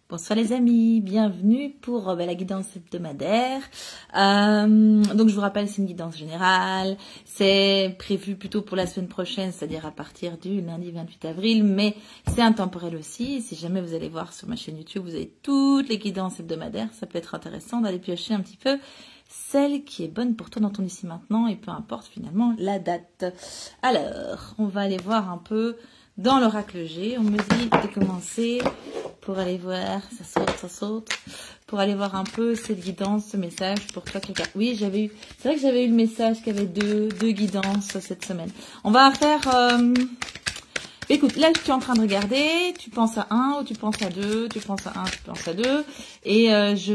Bonsoir les amis, bienvenue pour la guidance hebdomadaire. Donc je vous rappelle, c'est une guidance générale, c'est prévu plutôt pour la semaine prochaine, c'est-à-dire à partir du lundi 28 avril, mais c'est intemporel aussi. Si jamais vous allez voir sur ma chaîne YouTube, vous avez toutes les guidances hebdomadaires, ça peut être intéressant d'aller piocher un petit peu celle qui est bonne pour toi dans ton ici maintenant et peu importe finalement la date. Alors, on va aller voir un peu dans l'oracle G. On me dit de commencer pour aller voir, ça saute, pour aller voir un peu cette guidance, ce message pour toi quelqu'un. Oui, c'est vrai que j'avais eu le message qu'il y avait deux guidances cette semaine. On va faire, écoute, là tu es en train de regarder, tu penses à un ou tu penses à deux, tu penses à un, tu penses à deux, et je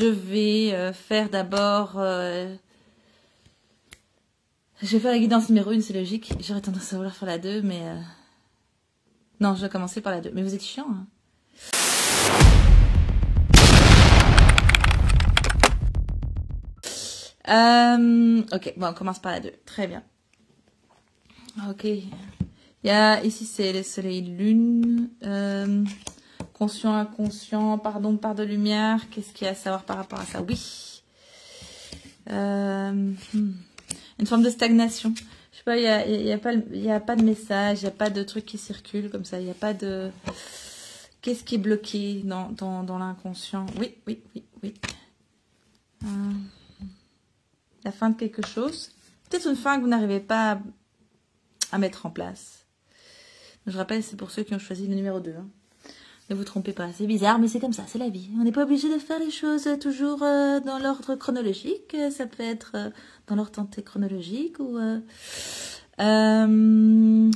vais faire d'abord, je vais faire la guidance numéro 1, c'est logique. J'aurais tendance à vouloir faire la 2, mais non, je vais commencer par la 2. Mais vous êtes chiant, hein. Ok, bon, on commence par la 2. Très bien. Ok. Ici, c'est le soleil, lune. Conscient, inconscient, pardon, part de lumière. Qu'est-ce qu'il y a à savoir par rapport à ça? Oui. Une forme de stagnation. Je sais pas, il y a pas de message, il n'y a pas de truc qui circule comme ça, il n'y a pas de... Qu'est-ce qui est bloqué dans l'inconscient? Oui. La fin de quelque chose. Peut-être une fin que vous n'arrivez pas à mettre en place. Je rappelle, c'est pour ceux qui ont choisi le numéro 2. Hein. Ne vous trompez pas, c'est bizarre, mais c'est comme ça, c'est la vie. On n'est pas obligé de faire les choses toujours dans l'ordre chronologique. Ça peut être dans l'ordre tenté chronologique ou... Oui,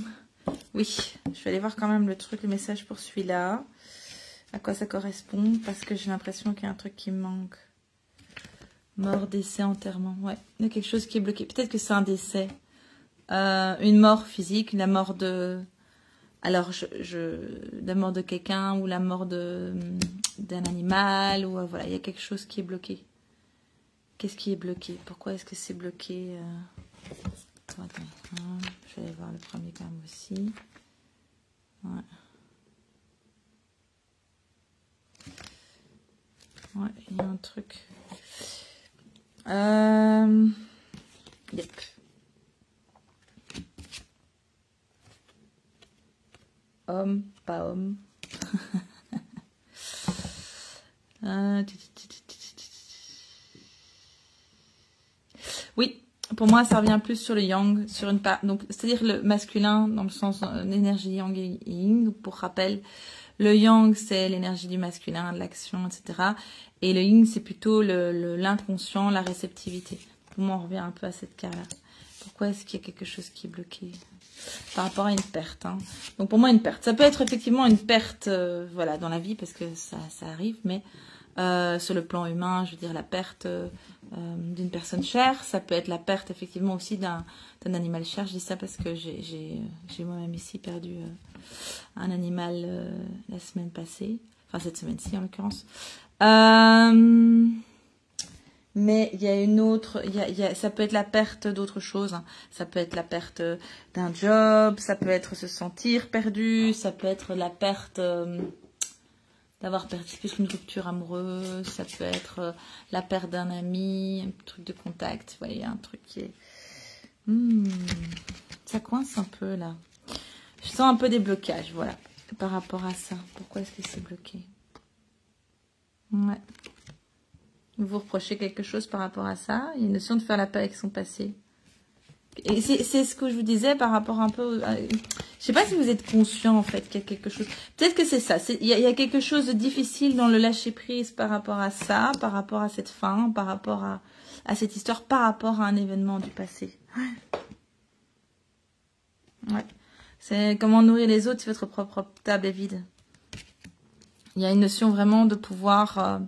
je vais aller voir quand même le message pour celui-là. À quoi ça correspond, parce que j'ai l'impression qu'il y a un truc qui me manque. Mort, décès, enterrement. Ouais, il y a quelque chose qui est bloqué. Peut-être que c'est un décès. Une mort physique, la mort de... Alors, la mort de quelqu'un ou la mort d'un animal, ou voilà, il y a quelque chose qui est bloqué. Qu'est-ce qui est bloqué? Pourquoi est-ce que c'est bloqué? Attends, je vais aller voir le premier quand même aussi. Ouais, il y a un truc. Yep. Homme, pas homme. Oui, pour moi, ça revient plus sur le yang, sur une part. Donc, c'est-à-dire le masculin dans le sens d'énergie yang et yin. Pour rappel, le yang, c'est l'énergie du masculin, de l'action, etc. Et le yin, c'est plutôt l'inconscient, la réceptivité. Pour moi, on revient un peu à cette carte-là. Pourquoi est-ce qu'il y a quelque chose qui est bloqué par rapport à une perte, hein. Donc pour moi, une perte. Ça peut être effectivement une perte voilà, dans la vie, parce que ça arrive, mais sur le plan humain, je veux dire la perte d'une personne chère. Ça peut être la perte effectivement aussi d'un animal cher. Je dis ça parce que j'ai moi-même ici perdu un animal la semaine passée. Enfin, cette semaine-ci en l'occurrence. Mais il y a une autre, ça peut être la perte d'autre chose, hein. Ça peut être la perte d'un job, ça peut être se sentir perdu, ça peut être la perte d'avoir perdu plus qu'une rupture amoureuse, ça peut être la perte d'un ami, un truc de contact. Vous voyez, il y a un truc qui est... ça coince un peu là. Je sens un peu des blocages, voilà, par rapport à ça. Pourquoi est-ce que c'est bloqué? Ouais. Vous reprochez quelque chose par rapport à ça. Il y a une notion de faire la paix avec son passé. Et c'est ce que je vous disais par rapport un peu... Je sais pas si vous êtes conscient en fait qu'il y a quelque chose... Peut-être que c'est ça. Il y a quelque chose de difficile dans le lâcher-prise par rapport à ça, par rapport à cette fin, par rapport à cette histoire, par rapport à un événement du passé. Ouais. C'est comment nourrir les autres si votre propre table est vide. Il y a une notion vraiment de pouvoir...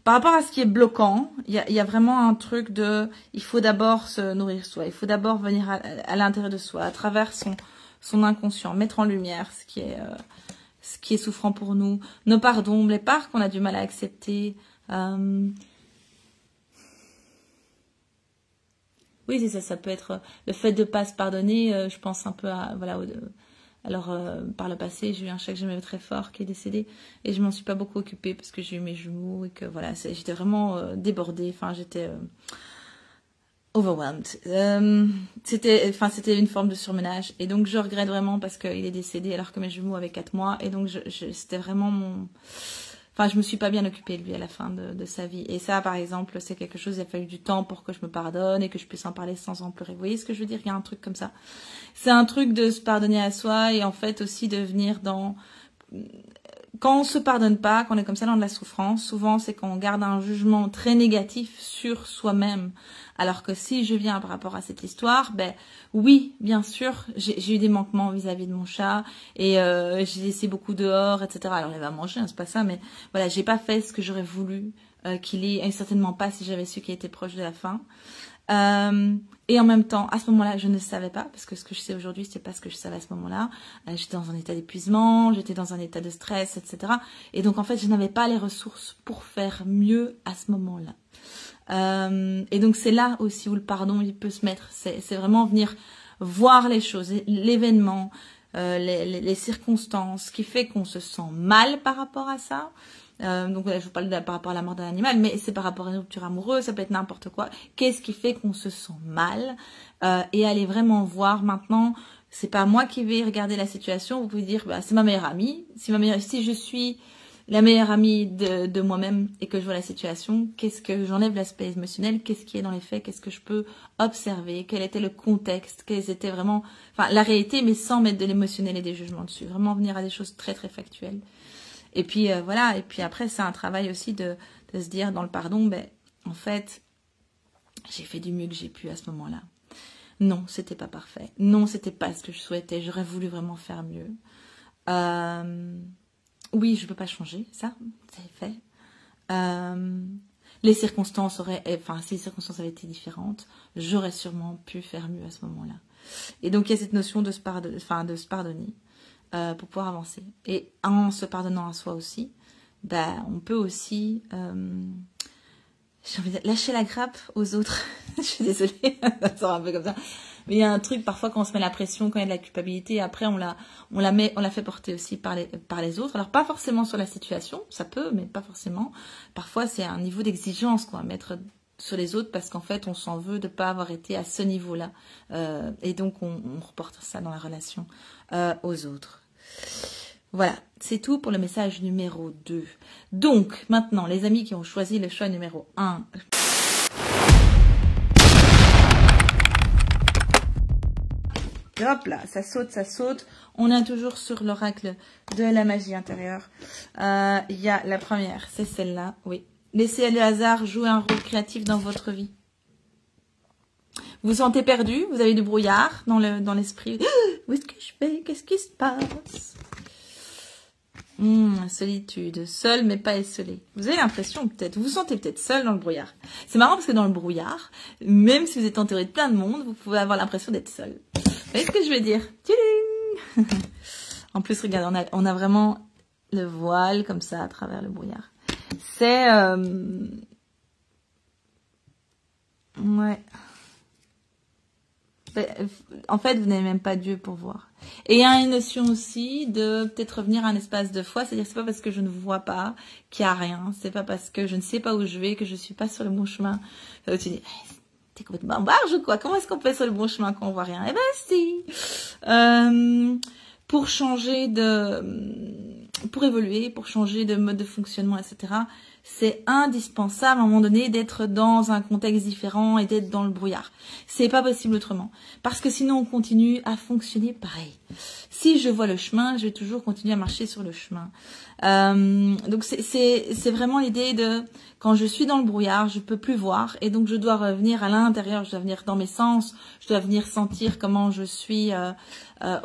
Par rapport à ce qui est bloquant, il y a vraiment un truc de... Il faut d'abord se nourrir soi. Il faut d'abord venir à l'intérieur de soi, à travers son inconscient, mettre en lumière ce qui est souffrant pour nous, nos parts d'ombre, les parts qu'on a du mal à accepter. Oui, c'est ça. Ça peut être le fait de ne pas se pardonner. Je pense un peu à Alors, par le passé, j'ai eu un chat que j'aimais très fort qui est décédé et je m'en suis pas beaucoup occupée parce que j'ai eu mes jumeaux et que voilà, j'étais vraiment débordée. Enfin, j'étais overwhelmed. C'était une forme de surmenage et donc je regrette vraiment parce qu'il est décédé alors que mes jumeaux avaient 4 mois et donc c'était vraiment mon... Enfin, je me suis pas bien occupée de lui à la fin de sa vie. Et ça, par exemple, c'est quelque chose, il a fallu du temps pour que je me pardonne et que je puisse en parler sans en pleurer. Vous voyez ce que je veux dire? Il y a un truc comme ça. C'est un truc de se pardonner à soi et en fait aussi de venir dans... Quand on se pardonne pas, quand on est comme ça dans de la souffrance, souvent c'est qu'on garde un jugement très négatif sur soi-même. Alors que si je viens par rapport à cette histoire, ben oui, bien sûr, j'ai eu des manquements vis-à-vis de mon chat et j'ai laissé beaucoup dehors, etc. Alors il va manger, hein, c'est pas ça, mais voilà, j'ai pas fait ce que j'aurais voulu qu'il ait, et certainement pas si j'avais su qu'il était proche de la fin. Et en même temps, à ce moment-là, je ne savais pas, parce que ce que je sais aujourd'hui, c'est pas ce que je savais à ce moment-là. J'étais dans un état d'épuisement, j'étais dans un état de stress, etc. Et donc, en fait, je n'avais pas les ressources pour faire mieux à ce moment-là. Et donc, c'est là aussi où le pardon, il peut se mettre. C'est vraiment venir voir les choses, l'événement, les circonstances, qui fait qu'on se sent mal par rapport à ça. Donc là, je vous parle par rapport à la mort d'un animal, mais c'est par rapport à une rupture amoureuse, ça peut être n'importe quoi. Qu'est-ce qui fait qu'on se sent mal et aller vraiment voir maintenant, c'est pas moi qui vais regarder la situation, vous pouvez dire, bah, c'est ma meilleure amie. Si je suis la meilleure amie de moi-même et que je vois la situation, qu'est-ce que j'enlève l'aspect émotionnel, qu'est-ce qui est dans les faits, qu'est-ce que je peux observer, quel était le contexte, quels étaient vraiment, enfin la réalité, mais sans mettre de l'émotionnel et des jugements dessus, vraiment venir à des choses très très factuelles. Et puis voilà, et puis après c'est un travail aussi de se dire dans le pardon, ben en fait j'ai fait du mieux que j'ai pu à ce moment-là. Non, c'était pas parfait. Non, c'était pas ce que je souhaitais. J'aurais voulu vraiment faire mieux. Oui, je peux pas changer, ça, c'est fait. Les circonstances si les circonstances avaient été différentes, j'aurais sûrement pu faire mieux à ce moment-là. Et donc il y a cette notion de se pardonner. Pour pouvoir avancer. Et en se pardonnant à soi aussi, bah, on peut aussi j'ai envie de lâcher la grappe aux autres. Je suis désolée, ça sort un peu comme ça. Mais il y a un truc, parfois, quand on se met la pression, quand il y a de la culpabilité, après, on la fait porter aussi par les autres. Alors, pas forcément sur la situation, ça peut, mais pas forcément. Parfois, c'est un niveau d'exigence, quoi, mettre sur les autres parce qu'en fait, on s'en veut de pas avoir été à ce niveau-là. Et donc, on reporte ça dans la relation aux autres. Voilà, c'est tout pour le message numéro 2. Donc, maintenant, les amis qui ont choisi le choix numéro 1. Hop là, ça saute. On est toujours sur l'oracle de la magie intérieure. Il y a la première, c'est celle-là, oui. Laissez le hasard jouer un rôle créatif dans votre vie. Vous vous sentez perdu, vous avez du brouillard dans l'esprit. Où est-ce que je vais? Qu'est-ce qui se passe? Solitude, seul mais pas esselé. Vous avez l'impression peut-être, vous vous sentez peut-être seul dans le brouillard. C'est marrant parce que dans le brouillard, même si vous êtes entouré de plein de monde, vous pouvez avoir l'impression d'être seul. Vous voyez ce que je veux dire? Tchouling. En plus, regardez, on a vraiment le voile comme ça à travers le brouillard. C'est... Ouais. En fait, vous n'avez même pas Dieu pour voir. Et il y a une notion aussi de peut-être revenir à un espace de foi, c'est-à-dire c'est pas parce que je ne vois pas qu'il y a rien, c'est pas parce que je ne sais pas où je vais que je suis pas sur le bon chemin. Tu dis, t'es complètement barge ou quoi? Comment est-ce qu'on peut être sur le bon chemin quand on voit rien? Eh ben si. Pour changer pour évoluer, pour changer de mode de fonctionnement, etc. C'est indispensable à un moment donné d'être dans un contexte différent et d'être dans le brouillard. C'est pas possible autrement. Parce que sinon on continue à fonctionner pareil. Si je vois le chemin, je vais toujours continuer à marcher sur le chemin. Donc c'est vraiment l'idée de quand je suis dans le brouillard, je peux plus voir et donc je dois revenir à l'intérieur, je dois venir dans mes sens, je dois venir sentir comment je suis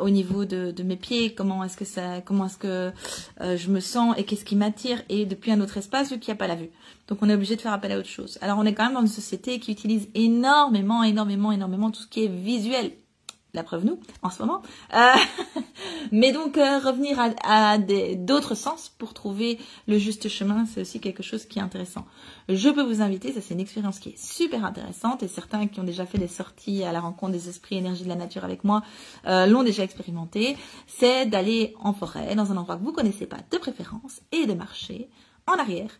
au niveau de mes pieds, comment est-ce que je me sens et qu'est-ce qui m'attire et depuis un autre espace vu qu'il n'y a pas la vue. Donc on est obligé de faire appel à autre chose. Alors on est quand même dans une société qui utilise énormément tout ce qui est visuel. la preuve nous, en ce moment. Mais donc, revenir à d'autres sens pour trouver le juste chemin, c'est aussi quelque chose qui est intéressant. Je peux vous inviter, ça c'est une expérience qui est super intéressante, et certains qui ont déjà fait des sorties à la rencontre des esprits énergie de la nature avec moi l'ont déjà expérimenté, c'est d'aller en forêt, dans un endroit que vous connaissez pas de préférence, et de marcher en arrière.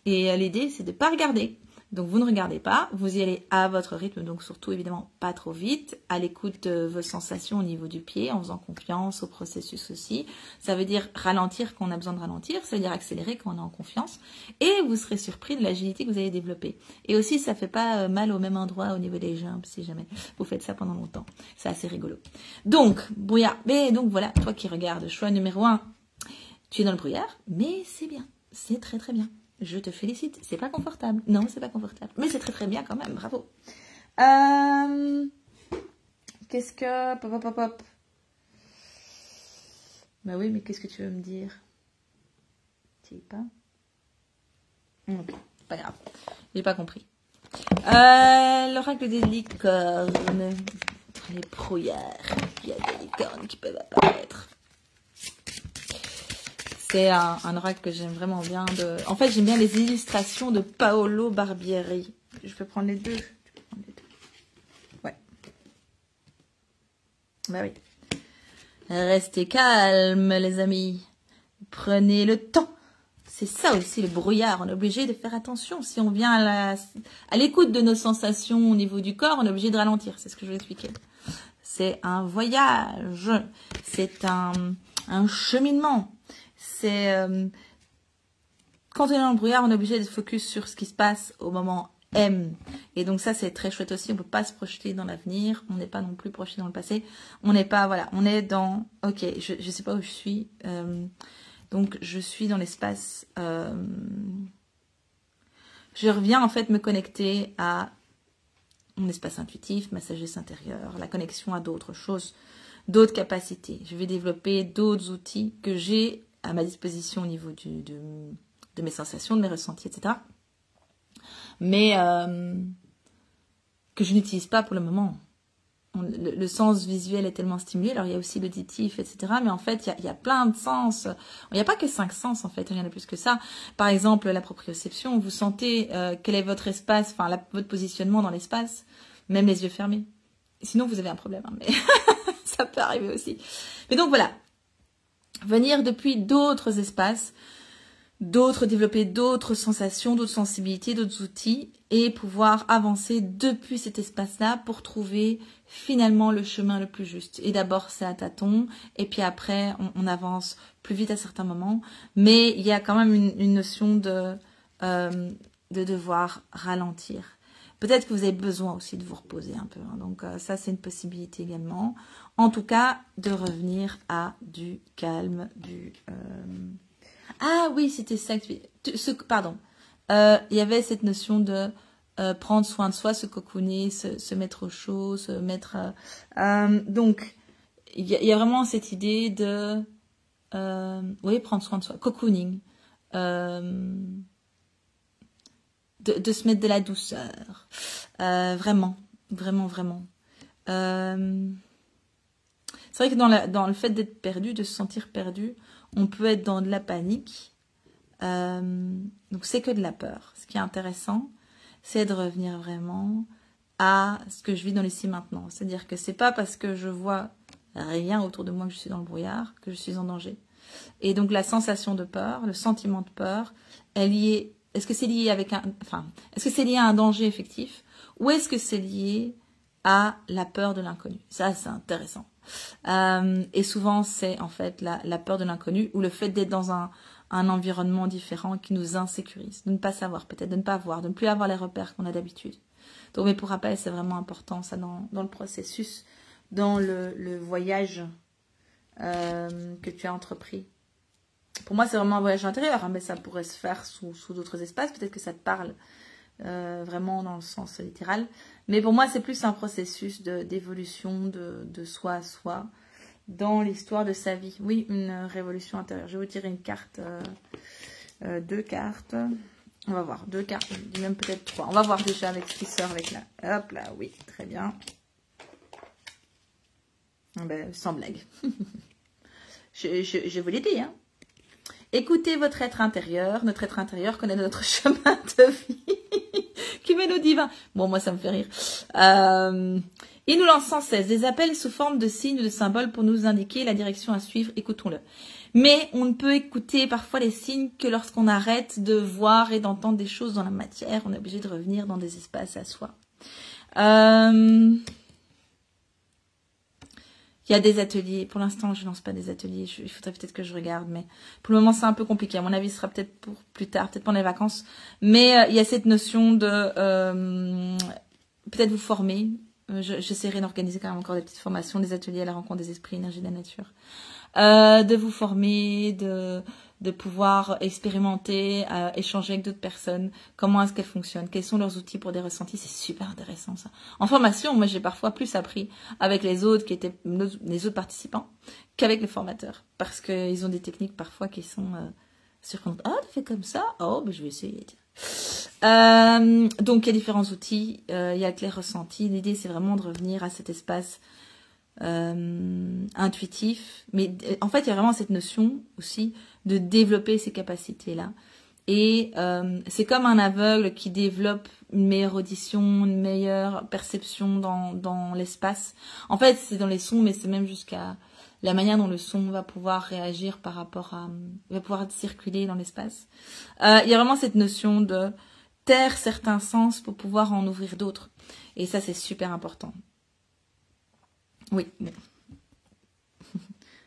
Et l'idée, c'est de ne pas regarder. Donc, vous ne regardez pas, vous y allez à votre rythme, donc surtout, évidemment, pas trop vite, à l'écoute de vos sensations au niveau du pied, en faisant confiance au processus aussi. Ça veut dire ralentir quand on a besoin de ralentir, ça veut dire accélérer quand on est en confiance, et vous serez surpris de l'agilité que vous allez développer. Et aussi, ça fait pas mal au même endroit au niveau des jambes, si jamais vous faites ça pendant longtemps. C'est assez rigolo. Donc, brouillard. Mais donc, voilà, toi qui regardes, choix numéro 1, tu es dans le brouillard, mais c'est bien. C'est très très bien. Je te félicite. C'est pas confortable. Non, c'est pas confortable. Mais c'est très très bien quand même. Bravo. Qu'est-ce que... Pop, pop, pop, pop. Bah oui, mais qu'est-ce que tu veux me dire? Tu sais pas? Ok, pas grave. J'ai pas compris. L'oracle des licornes. Les brouillards. Il y a des licornes qui peuvent apparaître. C'est un oracle que j'aime vraiment bien. En fait, j'aime bien les illustrations de Paolo Barbieri. Je peux prendre les deux. Ouais. Bah oui. Restez calmes, les amis. Prenez le temps. C'est ça aussi, le brouillard. On est obligé de faire attention. Si on vient à l'écoute de nos sensations au niveau du corps, on est obligé de ralentir. C'est ce que je vais expliquer. C'est un voyage. C'est un cheminement. C'est quand on est dans le brouillard, on est obligé de focus sur ce qui se passe au moment M. Et donc ça, c'est très chouette aussi. On peut pas se projeter dans l'avenir. On n'est pas non plus projeté dans le passé. On n'est pas, voilà, on est dans, ok, je sais pas où je suis. Donc je suis dans l'espace. Je reviens en fait me connecter à mon espace intuitif, ma sagesse intérieure, la connexion à d'autres choses, d'autres capacités. Je vais développer d'autres outils que j'ai à ma disposition au niveau de mes sensations, de mes ressentis, etc. Mais que je n'utilise pas pour le moment. Le sens visuel est tellement stimulé, alors il y a aussi l'auditif, etc. Mais en fait, il y a plein de sens. Il n'y a pas que 5 sens, en fait, rien de plus que ça. Par exemple, la proprioception, vous sentez quel est votre espace, enfin votre positionnement dans l'espace, même les yeux fermés. Sinon, vous avez un problème, hein, mais ça peut arriver aussi. Mais donc voilà, venir depuis d'autres espaces, développer d'autres sensations, d'autres sensibilités, d'autres outils et pouvoir avancer depuis cet espace-là pour trouver finalement le chemin le plus juste. Et d'abord, c'est à tâtons et puis après, on avance plus vite à certains moments. Mais il y a quand même une notion de devoir ralentir. Peut-être que vous avez besoin aussi de vous reposer un peu. Hein. Donc ça, c'est une possibilité également. En tout cas, de revenir à du calme, Ah oui, c'était ça que pardon. Il y avait cette notion de prendre soin de soi, se cocooner, se mettre au chaud, se mettre... donc, il y a vraiment cette idée de... oui, prendre soin de soi. Cocooning. De se mettre de la douceur. Vraiment. Vraiment, vraiment. C'est vrai que dans le fait d'être perdu, de se sentir perdu, on peut être dans de la panique. Donc, c'est que de la peur. Ce qui est intéressant, c'est de revenir vraiment à ce que je vis dans l'ici maintenant. C'est-à-dire que c'est pas parce que je vois rien autour de moi que je suis dans le brouillard que je suis en danger. Et donc, la sensation de peur, le sentiment de peur, est lié... Est-ce que c'est lié est-ce que c'est lié à un danger effectif ou est-ce que c'est lié à la peur de l'inconnu? Ça, c'est intéressant. Et souvent, c'est en fait la peur de l'inconnu ou le fait d'être dans un environnement différent qui nous insécurise, de ne pas savoir, peut-être de ne pas voir, de ne plus avoir les repères qu'on a d'habitude. Donc, mais pour rappel, c'est vraiment important ça dans le processus, dans le voyage que tu as entrepris. Pour moi, c'est vraiment un voyage intérieur, hein, mais ça pourrait se faire sous d'autres espaces. Peut-être que ça te parle vraiment dans le sens littéral. Mais pour moi, c'est plus un processus d'évolution de soi à soi dans l'histoire de sa vie. Oui, une révolution intérieure. Je vais vous tirer une carte, 2 cartes. On va voir, 2 cartes, même peut-être 3. On va voir déjà avec ce qui sort avec la... Hop là, oui, très bien. Ben, sans blague. Je vous l'ai dit, hein. Écoutez votre être intérieur. Notre être intérieur connaît notre chemin de vie. Qui mène au divin. Bon, moi, ça me fait rire. Il nous lance sans cesse des appels sous forme de signes ou de symboles pour nous indiquer la direction à suivre. Écoutons-le. Mais on ne peut écouter parfois les signes que lorsqu'on arrête de voir et d'entendre des choses dans la matière. On est obligé de revenir dans des espaces à soi. Il y a des ateliers. Pour l'instant, je ne lance pas des ateliers. Il faudrait peut-être que je regarde. Mais pour le moment, c'est un peu compliqué. À mon avis, ce sera peut-être pour plus tard, peut-être pendant les vacances. Mais il y a cette notion de peut-être vous former. J'essaierai d'organiser quand même encore des petites formations, des ateliers à la rencontre des esprits, énergie de la nature. De vous former, de pouvoir expérimenter, échanger avec d'autres personnes, comment est-ce qu'elles fonctionnent, quels sont leurs outils pour des ressentis, c'est super intéressant ça. En formation, moi j'ai parfois plus appris avec les autres qui étaient les autres participants qu'avec les formateurs, parce qu'ils ont des techniques parfois qui sont surprenantes. Ah, tu fais comme ça? Oh, ben je vais essayer. Donc il y a différents outils, il y a que les ressentis. L'idée c'est vraiment de revenir à cet espace intuitif, mais en fait il y a vraiment cette notion aussi de développer ces capacités là, et c'est comme un aveugle qui développe une meilleure audition, une meilleure perception dans l'espace. En fait c'est dans les sons, mais c'est même jusqu'à la manière dont le son va pouvoir réagir par rapport à, va pouvoir circuler dans l'espace. Il y a vraiment cette notion de taire certains sens pour pouvoir en ouvrir d'autres, et ça c'est super important. Oui, bon.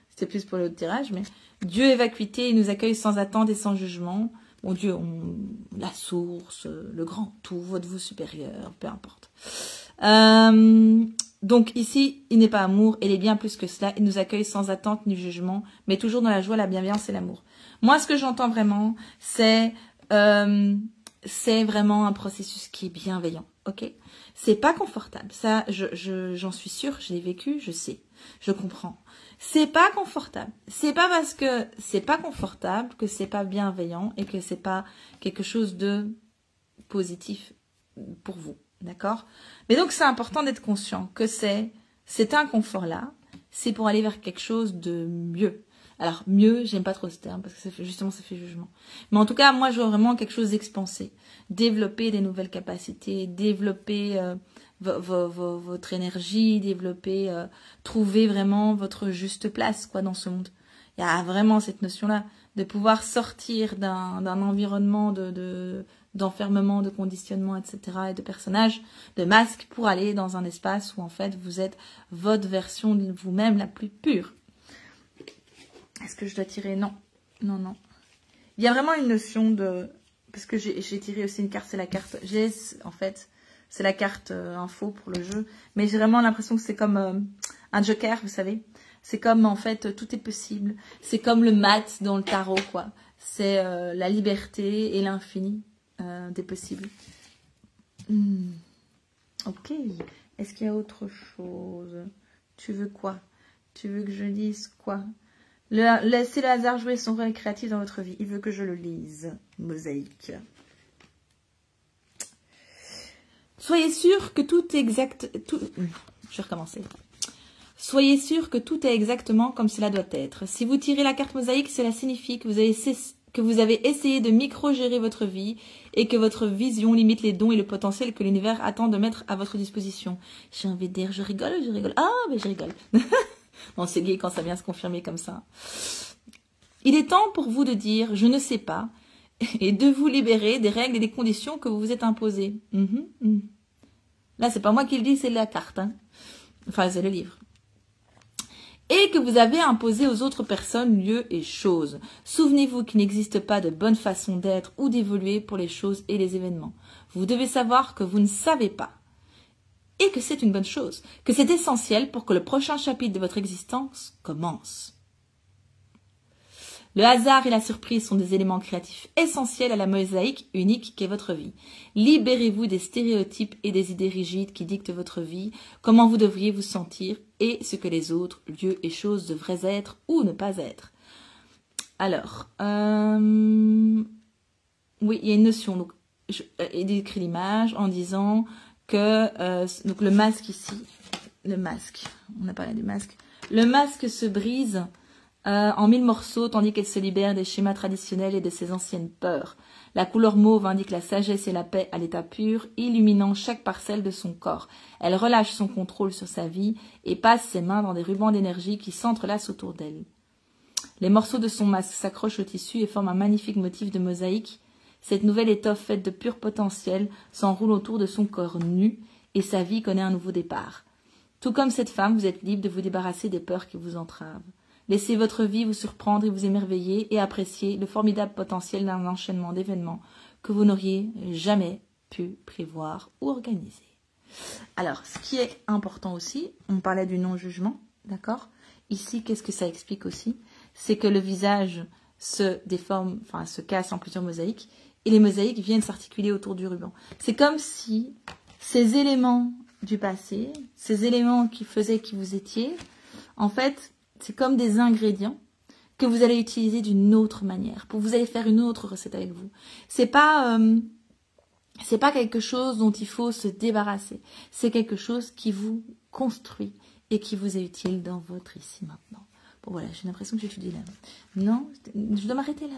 C'était plus pour le tirage, mais Dieu est vacuité, il nous accueille sans attente et sans jugement. Bon Dieu, la source, le grand tout, votre vous supérieur, peu importe. Donc ici, il n'est pas amour, il est bien plus que cela. Il nous accueille sans attente ni jugement, mais toujours dans la joie, la bienveillance et l'amour. Moi, ce que j'entends vraiment, c'est vraiment un processus qui est bienveillant, ok? C'est pas confortable, ça, j'en suis sûre, je l'ai vécu, je sais, je comprends. C'est pas confortable. C'est pas parce que c'est pas confortable que c'est pas bienveillant et que c'est pas quelque chose de positif pour vous, d'accord? Mais donc c'est important d'être conscient que cet inconfort-là, c'est pour aller vers quelque chose de mieux. Alors mieux, j'aime pas trop ce terme parce que justement ça fait jugement. Mais en tout cas, moi je veux vraiment quelque chose d'expansé. Développer des nouvelles capacités, développer votre énergie, développer, trouver vraiment votre juste place quoi dans ce monde. Il y a vraiment cette notion-là de pouvoir sortir d'un environnement d'enfermement, de conditionnement, etc. et de personnages, de masques pour aller dans un espace où en fait vous êtes votre version de vous-même la plus pure. Est-ce que je dois tirer? Non. Non, non. Il y a vraiment une notion de... Parce que j'ai tiré aussi une carte, c'est la carte... En fait, c'est la carte info pour le jeu. Mais j'ai vraiment l'impression que c'est comme un joker, vous savez. C'est comme, en fait, tout est possible. C'est comme le mat dans le tarot, quoi. C'est la liberté et l'infini des possibles. Ok. Est-ce qu'il y a autre chose? Tu veux quoi? Tu veux que je dise quoi? Laissez le hasard jouer son rôle créatif dans votre vie. Il veut que je le lise. Mosaïque. Soyez sûr que tout est exact... Je vais recommencer. Soyez sûr que tout est exactement comme cela doit être. Si vous tirez la carte mosaïque, cela signifie que vous avez essayé de micro-gérer votre vie et que votre vision limite les dons et le potentiel que l'univers attend de mettre à votre disposition. J'ai envie de dire, je rigole ou je rigole? Ah, mais je rigole. Bon, c'est gai quand ça vient se confirmer comme ça. Il est temps pour vous de dire « je ne sais pas » et de vous libérer des règles et des conditions que vous vous êtes imposées. Là, c'est pas moi qui le dis, c'est la carte. Hein. Enfin, c'est le livre. Et que vous avez imposé aux autres personnes, lieux et choses. Souvenez-vous qu'il n'existe pas de bonne façon d'être ou d'évoluer pour les choses et les événements. Vous devez savoir que vous ne savez pas. Et que c'est une bonne chose, que c'est essentiel pour que le prochain chapitre de votre existence commence. Le hasard et la surprise sont des éléments créatifs essentiels à la mosaïque unique qu'est votre vie. Libérez-vous des stéréotypes et des idées rigides qui dictent votre vie, comment vous devriez vous sentir et ce que les autres, lieux et choses devraient être ou ne pas être. Alors, oui, il y a une notion. Donc, il décrit l'image en disant... que donc le masque ici, le masque, on a parlé du masque, Le masque se brise en 1000 morceaux, tandis qu'elle se libère des schémas traditionnels et de ses anciennes peurs. La couleur mauve indique la sagesse et la paix à l'état pur, illuminant chaque parcelle de son corps. Elle relâche son contrôle sur sa vie et passe ses mains dans des rubans d'énergie qui s'entrelacent autour d'elle. Les morceaux de son masque s'accrochent au tissu et forment un magnifique motif de mosaïque. Cette nouvelle étoffe faite de pur potentiel s'enroule autour de son corps nu et sa vie connaît un nouveau départ. Tout comme cette femme, vous êtes libre de vous débarrasser des peurs qui vous entravent. Laissez votre vie vous surprendre et vous émerveiller et apprécier le formidable potentiel d'un enchaînement d'événements que vous n'auriez jamais pu prévoir ou organiser. Alors, ce qui est important aussi, on parlait du non-jugement, d'accord? Ici, qu'est-ce que ça explique aussi? C'est que le visage se déforme, enfin se casse en plusieurs mosaïques et les mosaïques viennent s'articuler autour du ruban. C'est comme si ces éléments du passé, ces éléments qui faisaient qui vous étiez, en fait, c'est comme des ingrédients que vous allez utiliser d'une autre manière. Vous allez faire une autre recette avec vous. C'est pas quelque chose dont il faut se débarrasser. C'est quelque chose qui vous construit et qui vous est utile dans votre ici maintenant. Bon voilà, j'ai l'impression que j'étudie là. Non, je dois m'arrêter là.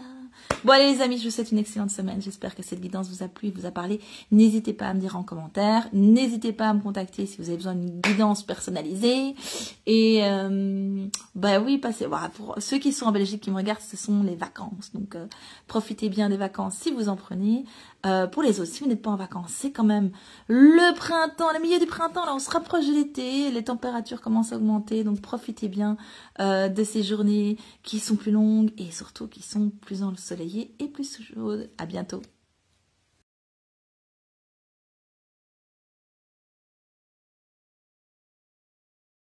Bon allez les amis, je vous souhaite une excellente semaine. J'espère que cette guidance vous a plu et vous a parlé. N'hésitez pas à me dire en commentaire. N'hésitez pas à me contacter si vous avez besoin d'une guidance personnalisée. Et bah oui, passez. Voilà, pour ceux qui sont en Belgique qui me regardent, ce sont les vacances. Donc profitez bien des vacances si vous en prenez. Pour les autres, si vous n'êtes pas en vacances, c'est quand même le printemps, le milieu du printemps, là on se rapproche de l'été, les températures commencent à augmenter, donc profitez bien de ces journées qui sont plus longues et surtout qui sont plus ensoleillées et plus chaudes. À bientôt.